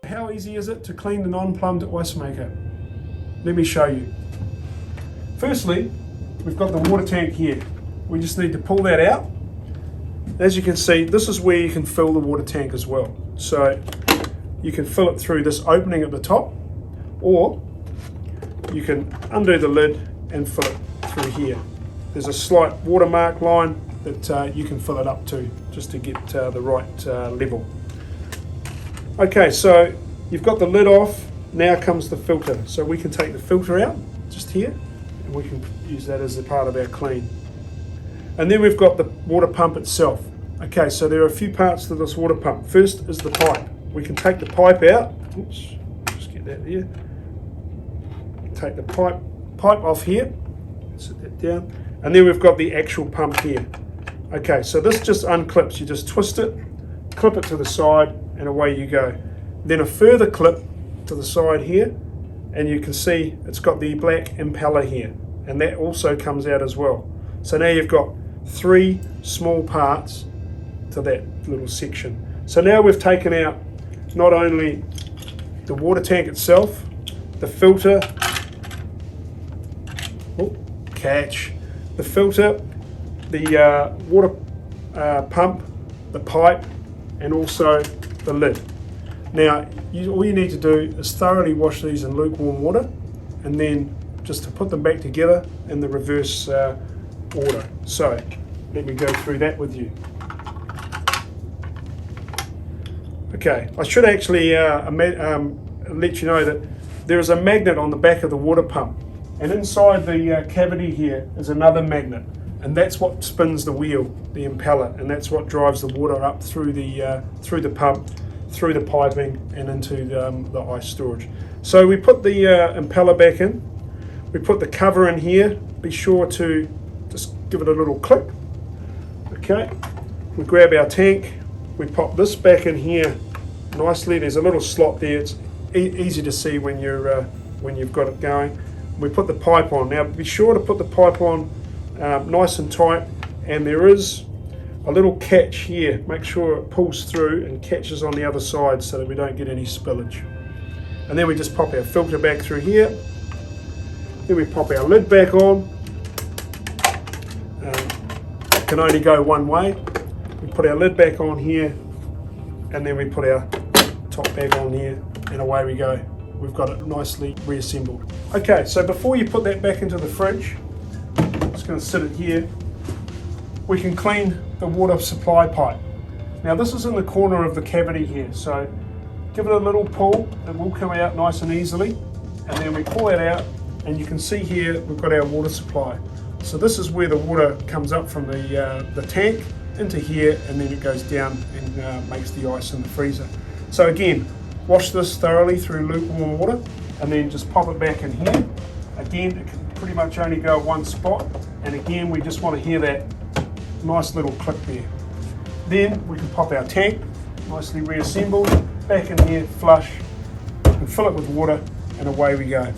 how easy is it to clean the non-plumbed ice maker? Let me show you. Firstly, we've got the water tank here. We just need to pull that out. As you can see, this is where you can fill the water tank as well. So you can fill it through this opening at the top, or you can undo the lid and fill it through here. There's a slight watermark line that you can fill it up to, just to get the right level. Okay, so you've got the lid off. Now comes the filter. So we can take the filter out just here, and we can use that as a part of our clean. And then we've got the water pump itself. Okay, so there are a few parts to this water pump. First is the pipe. We can take the pipe out. Oops, just get that there. Take the pipe off here. Sit that down. And then we've got the actual pump here. Okay, so this just unclips. You just twist it, clip it to the side, and away you go. Then a further clip to the side here, and you can see it's got the black impeller here, and that also comes out as well. So now you've got 3 small parts to that little section. So now we've taken out not only the water tank itself, the filter, catch, the filter, the water pump, the pipe, and also the lid. Now, all you need to do is thoroughly wash these in lukewarm water, and then just to put them back together in the reverse order. So, let me go through that with you. Okay, I should actually let you know that there is a magnet on the back of the water pump, and inside the cavity here is another magnet, and that's what spins the wheel, the impeller, and that's what drives the water up through the pump, through the piping, and into the ice storage. So we put the impeller back in, we put the cover in here. Be sure to just give it a little click. Okay, we grab our tank, we pop this back in here nicely. There's a little slot there. It's easy to see when you've got it going. We put the pipe on. Now be sure to put the pipe on nice and tight, and there is a little catch here. Make sure it pulls through and catches on the other side so that we don't get any spillage. And then we just pop our filter back through here. Then we pop our lid back on. It can only go one way. We put our lid back on here, and then we put our top back on here, and away we go. We've got it nicely reassembled. Okay, so before you put that back into the fridge, I'm just going to sit it here. We can clean the water supply pipe. Now this is in the corner of the cavity here, so give it a little pull. It will come out nice and easily, and then we pull it out, and you can see here we've got our water supply. So this is where the water comes up from the tank into here, and then it goes down and makes the ice in the freezer. So again, wash this thoroughly through lukewarm water, and then just pop it back in here. Again, it can pretty much only go one spot, and again we just want to hear that nice little click there. Then we can pop our tank, nicely reassembled, back in here, flush, and fill it with water, and away we go.